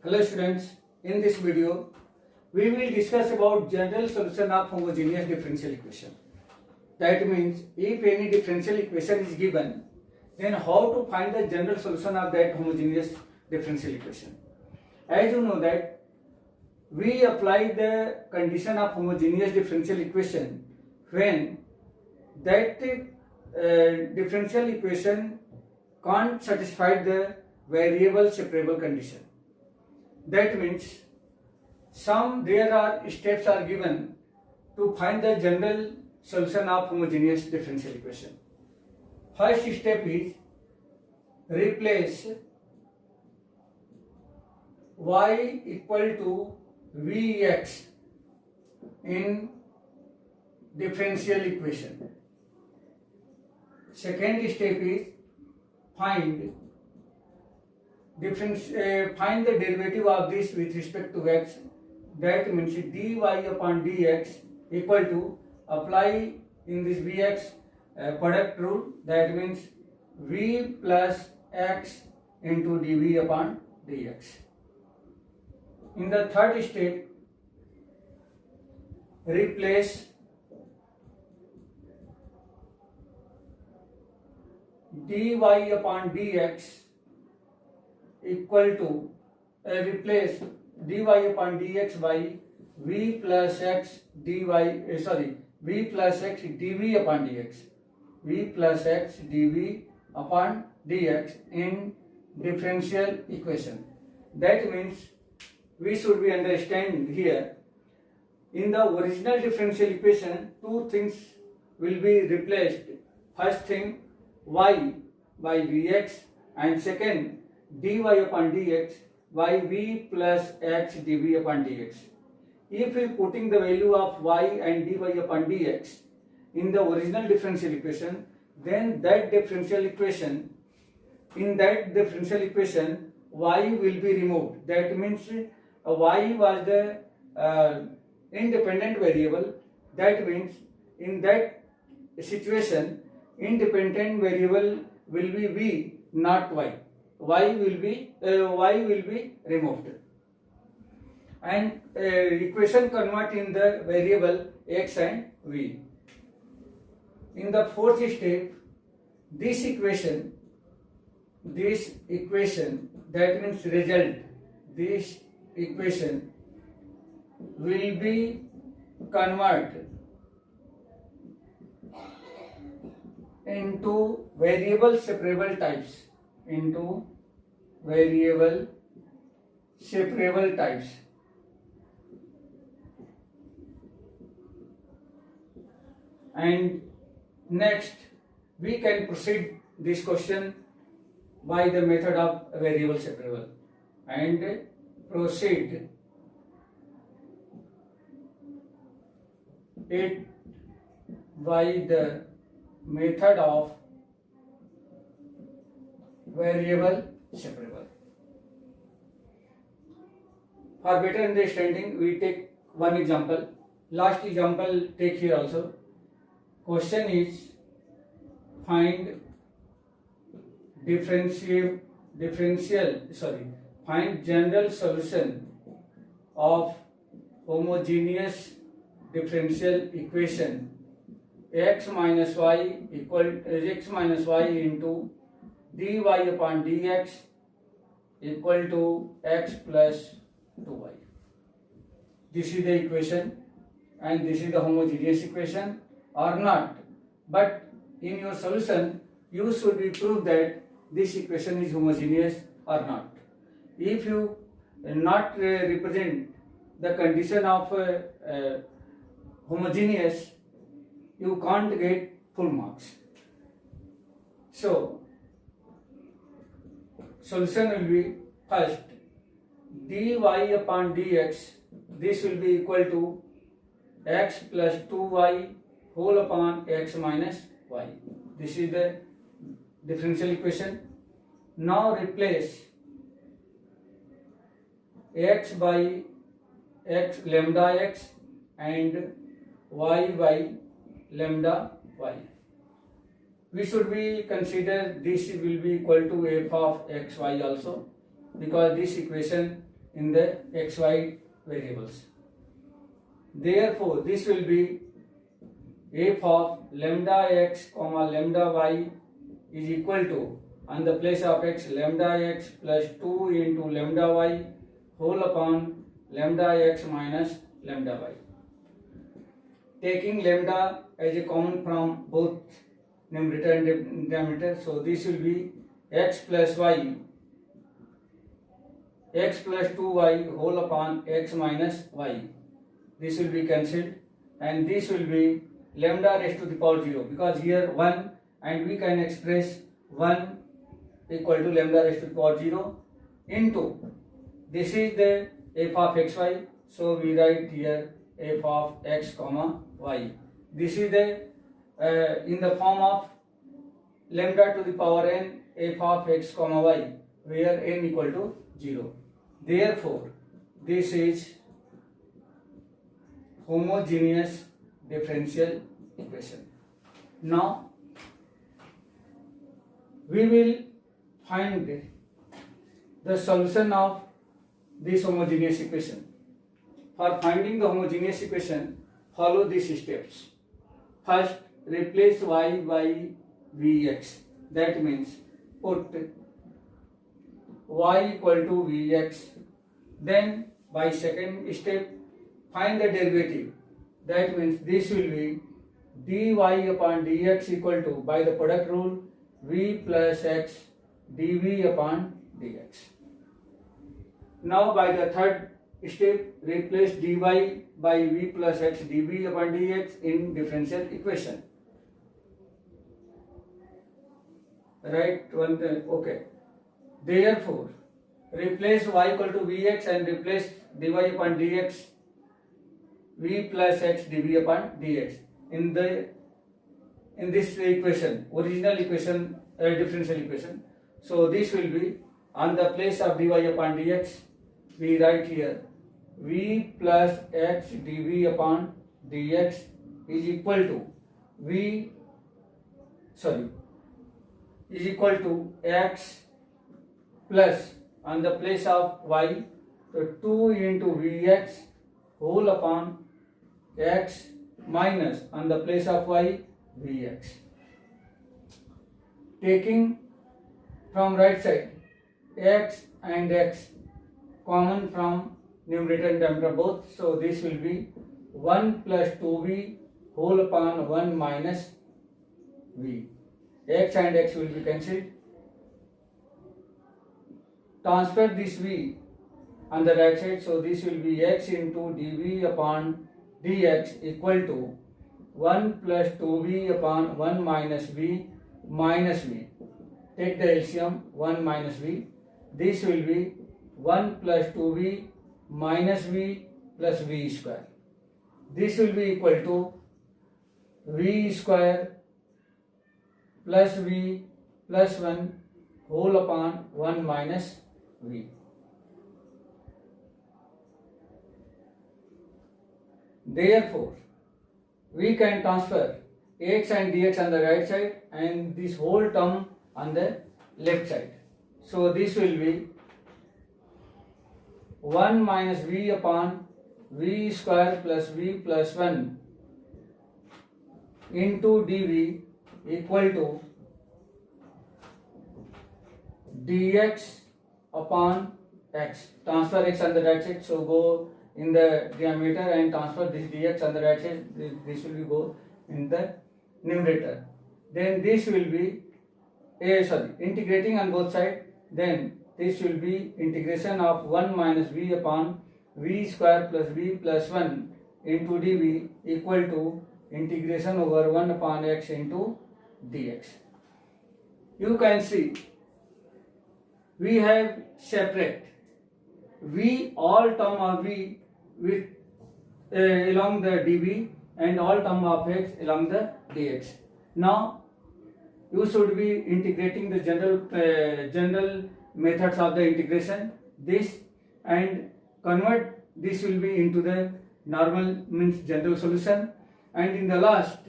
Hello students, in this video we will discuss about general solution of homogeneous differential equation. That means if any differential equation is given, then how to find the general solution of that homogeneous differential equation. As you know that we apply the condition of homogeneous differential equation when that differential equation can't satisfy the variable separable condition. That means there are steps are given to find the general solution of homogeneous differential equation. First step is replace y equal to vx in differential equation. Second step is find the derivative of this with respect to x. That means dy upon dx equal to apply in this vx product rule. That means v plus x into dv upon dx. In the third step, replace dy upon dx equal to replace dy upon dx by v plus x v plus x dv upon dx, v plus x dv upon dx in differential equation. That means we should be understand here, in the original differential equation two things will be replaced. First thing, y by vx, and second, dy upon dx by v plus x dv upon dx. If we putting the value of y and dy upon dx in the original differential equation, then that differential equation, in that differential equation y will be removed. That means y was the independent variable. That means in that situation independent variable will be v, not y. Y will be removed, and equation convert in the variable x and v. In the fourth step, this equation that means result, this equation will be converted into variable separable types, and next we can proceed this question by the method of variable separable, and proceed it by the method of variable separable. For better understanding, we take one example. Last example take here also. Question is find find general solution of homogeneous differential equation x minus y into dy upon dx equal to x plus 2y. This is the equation, and this is the homogeneous equation or not. But in your solution you should be prove that this equation is homogeneous or not. If you not represent the condition of homogeneous, you can't get full marks. So solution will be first dy upon dx, this will be equal to x plus 2y whole upon x minus y. This is the differential equation. Now replace x by x lambda x and y by lambda y. We should be consider this will be equal to f of xy also, because this equation in the xy variables. Therefore, this will be f of lambda x comma lambda y is equal to, on the place of x, lambda x plus 2 into lambda y whole upon lambda x minus lambda y. Taking lambda as a common from both numerator and denominator, so this will be x plus y, x plus 2y whole upon x minus y. This will be cancelled, and this will be lambda raised to the power 0, because here 1, and we can express 1 equal to lambda raised to the power 0 into, this is the f of xy, so we write here f of x comma y. This is the in the form of lambda to the power n f of x comma y, where n equal to 0. Therefore, this is homogeneous differential equation. Now, we will find the solution of this homogeneous equation. For finding the homogeneous equation, follow these steps. First, replace y by vx. That means put y equal to vx. Then, by second step, find the derivative. That means this will be dy upon dx equal to, by the product rule, v plus x dv upon dx. Now, by the third step, replace dy by v plus x dv upon dx in differential equation. Right? Okay. Therefore, replace y equal to vx and replace dy upon dx v plus x dv upon dx in this equation, original equation, differential equation. So this will be, on the place of dy upon dx, we write here v plus x dv upon dx is equal to is equal to x plus, on the place of y, so 2 into vx whole upon x minus, on the place of y, vx. Taking from right side x and x common from numerator and denominator both, so this will be 1 plus 2v whole upon 1 minus v. X and x will be cancelled. Transfer this v on the right side, so this will be x into dv upon dx equal to 1 plus 2v upon 1 minus v minus v. Take the LCM, 1 minus v. This will be 1 plus 2v minus v plus v square. This will be equal to v square plus v plus 1 whole upon 1 minus v. Therefore, we can transfer x and dx on the right side and this whole term on the left side. So this will be 1 minus v upon v square plus v plus 1 into dv equal to dx upon x. Transfer x on the right side, so go in the denominator and transfer this dx on the right side. This will be go in the numerator. Then this will be integrating on both sides. Then this will be integration of 1 minus v upon v square plus v plus 1 into dv equal to integration over 1 upon x into dx. You can see we have separate v, all term of v with along the dv and all term of x along the dx. Now you should be integrating the general methods of the integration, this, and convert this will be into the normal, means general solution, and in the last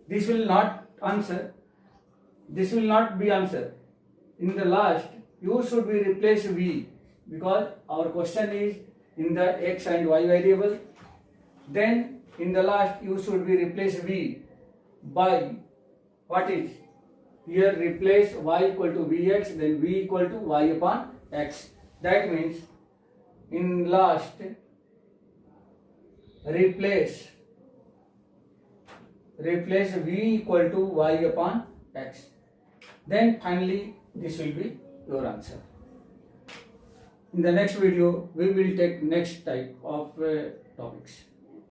this will not be answer. In the last you should be replace v because our question is in the x and y variable. Then in the last you should be replace v by what is here, replace y equal to vx, then v equal to y upon x. That means in last replace v equal to y upon x. Then finally this will be your answer. In the next video we will take next type of topics.